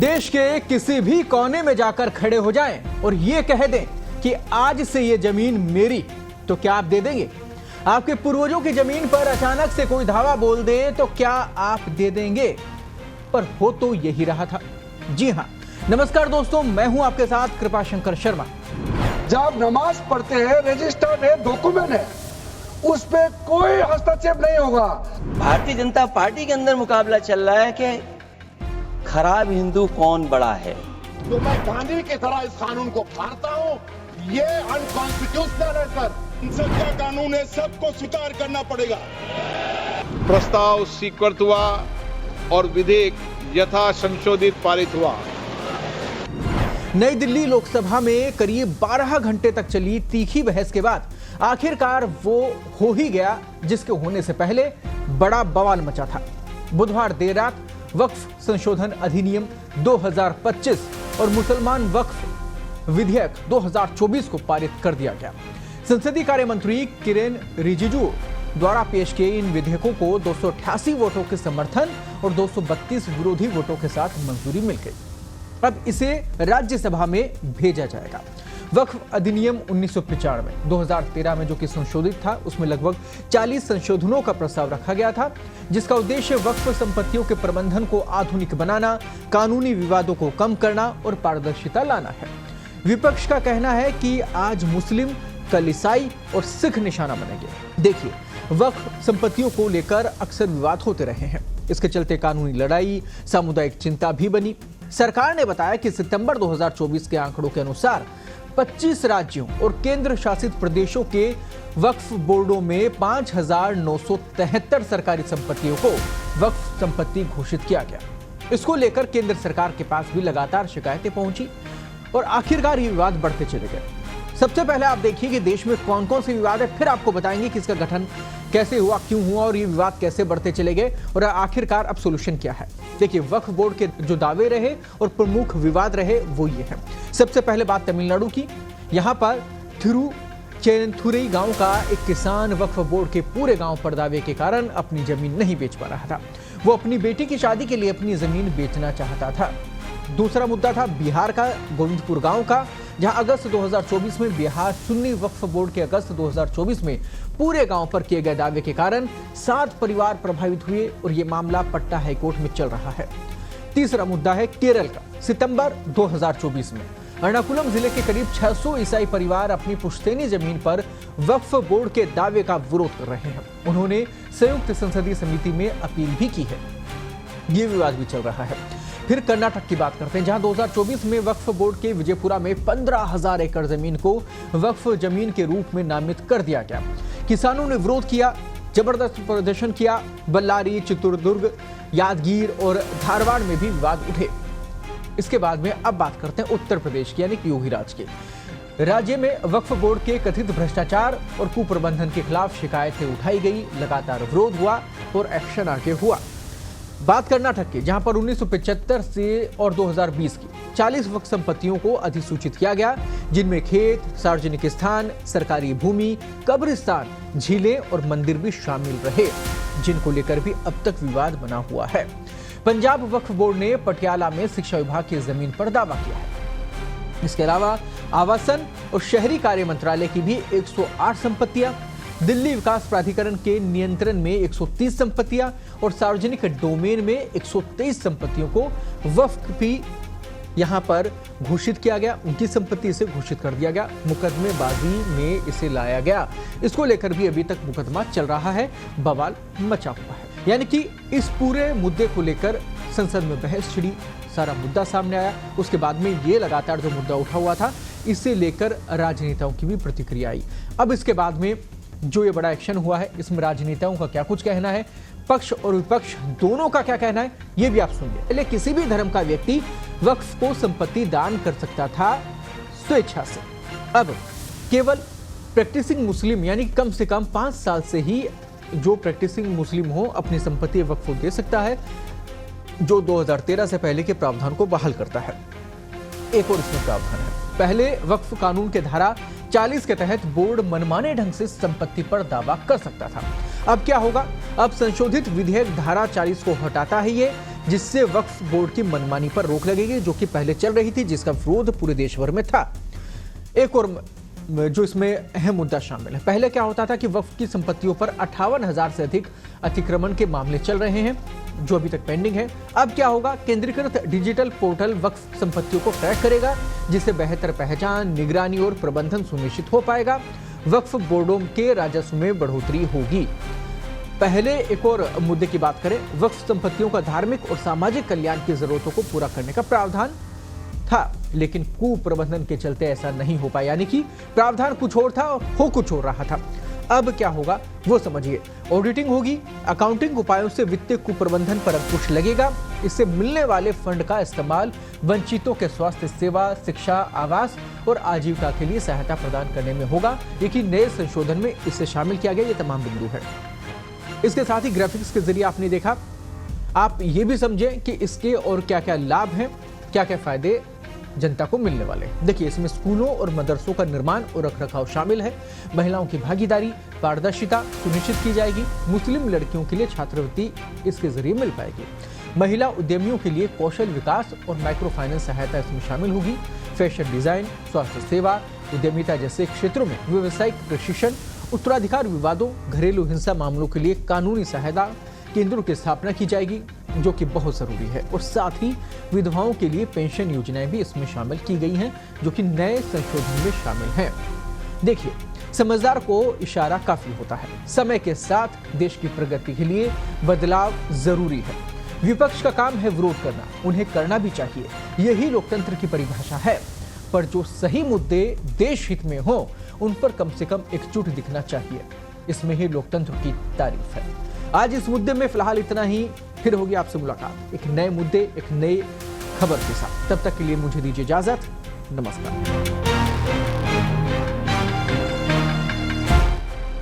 देश के किसी भी कोने में जाकर खड़े हो जाएं और ये कह दें कि आज से ये जमीन मेरी, तो क्या आप दे देंगे? आपके पूर्वजों की जमीन पर अचानक से कोई धावा बोल दे तो क्या आप दे देंगे? पर हो तो यही रहा था। जी हां, नमस्कार दोस्तों, मैं हूं आपके साथ कृपाशंकर शर्मा। जब नमाज पढ़ते हैं, रजिस्टर्ड है, डॉक्यूमेंट है, उस पे कोई हस्तक्षेप नहीं होगा। भारतीय जनता पार्टी के अंदर मुकाबला चल रहा है कि खराब हिंदू कौन बड़ा है। तो मैं गांधी की तरह इस कानून को फाड़ता हूं। ये अनकॉन्स्टिट्यूशनल है सर। संसद का कानून है, सबको स्वीकार करना पड़ेगा। प्रस्ताव स्वीकृत हुआ और विधेयक यथा संशोधित पारित हुआ। नई दिल्ली लोकसभा में करीब 12 घंटे तक चली तीखी बहस के बाद आखिरकार वो हो ही गया जिसके होने से पहले बड़ा बवाल मचा था। बुधवार देर रात वक्फ संशोधन अधिनियम 2025 और मुसलमान वक्फ विधेयक 2024 को पारित कर दिया गया। संसदीय कार्य मंत्री किरेन रिजिजू द्वारा पेश किए इन विधेयकों को 288 वोटों के समर्थन और 232 विरोधी वोटों के साथ मंजूरी मिल गई। अब इसे राज्यसभा में भेजा जाएगा। वक्फ अधिनियम 1995 2013 में जो कि संशोधित था, उसमें लगभग 40 संशोधनों का प्रस्ताव रखा गया था, जिसका उद्देश्य वक्फ संपत्तियों के प्रबंधन को आधुनिक बनाना, कानूनी विवादों को कम करना और पारदर्शिता लाना है। विपक्ष का कहना है कि आज मुस्लिम, कल ईसाई और सिख निशाना बनेंगे। देखिए, वक्फ संपत्तियों को लेकर अक्सर विवाद होते रहे हैं। इसके चलते कानूनी लड़ाई, सामुदायिक चिंता भी बनी। सरकार ने बताया कि सितंबर 2024 के आंकड़ों के अनुसार 25 राज्यों और केंद्र शासित प्रदेशों के वक्फ बोर्डों में 5,973 सरकारी संपत्तियों को वक्फ संपत्ति घोषित किया गया। इसको लेकर केंद्र सरकार के पास भी लगातार शिकायतें पहुंची और आखिरकार ये विवाद बढ़ते चले गए। सबसे पहले आप देखिए कि देश में कौन कौन से विवाद है, फिर आपको बताएंगे कि इसका गठन कैसे हुआ, क्यों हुआ और ये विवाद कैसे बढ़ते चले गए और आखिरकार अब सोल्यूशन क्या है। देखिए, वक्फ बोर्ड के जो दावे रहे और प्रमुख विवाद रहे वो ये हैं। सबसे पहले बात तमिलनाडु की। यहाँ पर थिरुचेंथुरई गांव का एक किसान वक्फ बोर्ड के पूरे गांव पर दावे के कारण अपनी जमीन नहीं बेच पा रहा था। वो अपनी बेटी की शादी के लिए अपनी जमीन बेचना चाहता था। दूसरा मुद्दा था बिहार का गोविंदपुर गांव का, जहां अगस्त 2024 में बिहार सुन्नी वक्फ बोर्ड के अगस्त 2024 में पूरे गांव पर किए गए दावे के कारण 7 परिवार प्रभावित हुए और यह मामला पटना हाईकोर्ट में चल रहा है। तीसरा मुद्दा है केरल का। सितंबर 2024 में एर्नाकुलम जिले के करीब 600 ईसाई परिवार अपनी पुश्तैनी जमीन पर वक्फ बोर्ड के दावे का विरोध कर रहे हैं। उन्होंने संयुक्त संसदीय समिति में अपील भी की है। यह विवाद भी चल रहा है। फिर कर्नाटक की बात करते हैं, जहां 2024 में वक्फ बोर्ड के विजयपुरा में 15,000 एकड़ जमीन को वक्फ जमीन के रूप में नामित कर दिया गया। किसानों ने विरोध किया, जबरदस्त प्रदर्शन किया। बल्लारी, चित्रदुर्ग, यादगीर और धारवाड़ में भी विवाद उठे। इसके बाद में अब बात करते हैं उत्तर प्रदेश की, यानी कि योगी राज की। राज्य में वक्फ बोर्ड के कथित भ्रष्टाचार और कुप्रबंधन के खिलाफ शिकायतें उठाई गई, लगातार विरोध हुआ और एक्शन आगे हुआ। बात कर्नाटक की, जहां पर 1975 से और 2020 की 40 वक्फ संपत्तियों को अधिसूचित किया गया, जिनमें खेत, सार्वजनिक स्थान, सरकारी भूमि, कब्रिस्तान, झीलें और मंदिर भी शामिल रहे, जिनको लेकर भी अब तक विवाद बना हुआ है। पंजाब वक्फ बोर्ड ने पटियाला में शिक्षा विभाग की जमीन पर दावा किया है। इसके अलावा आवासन और शहरी कार्य मंत्रालय की भी 108 संपत्तियां, दिल्ली विकास प्राधिकरण के नियंत्रण में 130 संपत्तियां और सार्वजनिक डोमेन में 123 संपत्तियों को वक्फ भी यहां पर घोषित किया गया। उनकी संपत्ति से घोषित कर दिया गया। मुकदमेबाजी में इसे लाया गया। इसको लेकर भी अभी तक मुकदमा चल रहा है, बवाल मचा हुआ है। यानी कि इस पूरे मुद्दे को लेकर संसद में बहस छिड़ी, सारा मुद्दा सामने आया। उसके बाद में ये लगातार जो मुद्दा उठा हुआ था, इसे लेकर राजनेताओं की भी प्रतिक्रिया आई। अब इसके बाद में जो ये बड़ा एक्शन हुआ है, इसमें राजनेताओं का क्या कुछ कहना है, पक्ष और विपक्ष दोनों का क्या कहना है, ये भी आप सुनिए। पहले किसी भी धर्म का व्यक्ति वक्फ को संपत्ति दान कर सकता था स्वेच्छा से। अब केवल प्रैक्टिसिंग मुस्लिम, यानी कम से कम 5 साल से ही जो प्रैक्टिसिंग मुस्लिम हो अपनी संपत्ति वक्फ को दे सकता है, जो 2013 से पहले के प्रावधान को बहाल करता है। एक और इसमें प्रावधान है। पहले वक्फ कानून के धारा 40 के तहत बोर्ड मनमाने ढंग से संपत्ति पर दावा कर सकता था। अब क्या होगा? अब संशोधित विधेयक धारा 40 को हटाता है ये, जिससे वक्फ बोर्ड की मनमानी पर रोक लगेगी, जो कि पहले चल रही थी, जिसका विरोध पूरे देश भर में था। एक और जो इसमें अहम मुद्दा शामिल है, पहले क्या होता था कि वक्फ की संपत्तियों पर 58,000 से अधिक अतिक्रमण के मामले चल रहे हैं, जो अभी तक पेंडिंग है। अब क्या होगा, केंद्रीकृत डिजिटल पोर्टल वक्फ संपत्तियों को ट्रैक करेगा, जिससे बेहतर पहचान, निगरानी और प्रबंधन सुनिश्चित हो पाएगा। वक्फ बोर्डों के राजस्व में बढ़ोतरी होगी। पहले एक और मुद्दे की बात करें, वक्फ संपत्तियों का धार्मिक और सामाजिक कल्याण की जरूरतों को पूरा करने का प्रावधान था, लेकिन कुप्रबंधन के चलते ऐसा नहीं हो पाया, यानी कि प्रावधान कुछ और था और हो कुछ और रहा था। अब क्या होगा वो समझिए। ऑडिटिंग होगी, अकाउंटिंग उपायों से वित्तीय कुप्रबंधन पर अंकुश लगेगा। इससे मिलने वाले फंड का इस्तेमाल वंचितों के स्वास्थ्य सेवा, शिक्षा, आवास और आजीविका के लिए सहायता प्रदान करने में होगा। लेकिन नए संशोधन में इसे शामिल किया गया, ये तमाम बिंदु है। इसके साथ ही ग्राफिक्स के जरिए आपने देखा, आप ये भी समझे कि इसके और क्या क्या लाभ हैं, क्या क्या फायदे जनता को मिलने वाले। देखिए, इसमें स्कूलों और मदरसों का निर्माण और रखरखाव शामिल है। महिलाओं की भागीदारी, पारदर्शिता सुनिश्चित की जाएगी। मुस्लिम लड़कियों के लिए छात्रवृत्ति इसके जरिए मिल पाएगी। महिला उद्यमियों के लिए कौशल विकास और माइक्रो फाइनेंस सहायता इसमें शामिल होगी। फैशन डिजाइन, स्वास्थ्य सेवा, उद्यमिता जैसे क्षेत्रों में व्यावसायिक प्रशिक्षण, उत्तराधिकार विवादों, घरेलू हिंसा मामलों के लिए कानूनी सहायता केंद्रों की स्थापना की जाएगी, जो कि बहुत जरूरी है। और साथ ही विधवाओं के लिए पेंशन योजनाएं भी इसमें शामिल की गई हैं, जो कि नए संशोधन में शामिल हैं। देखिए, समझदार को इशारा काफी होता है। समय के साथ देश की प्रगति के लिए बदलाव जरूरी है। विपक्ष का काम है विरोध करना, उन्हें करना भी चाहिए, यही लोकतंत्र की परिभाषा है। पर जो सही मुद्दे देश हित में हो, उन पर कम से कम एकजुट दिखना चाहिए। इसमें ही लोकतंत्र की तारीफ है। आज इस मुद्दे में फिलहाल इतना ही। फिर होगी आपसे मुलाकात एक नए मुद्दे, एक नई खबर के साथ। तब तक के लिए मुझे दीजिए इजाजत। नमस्कार।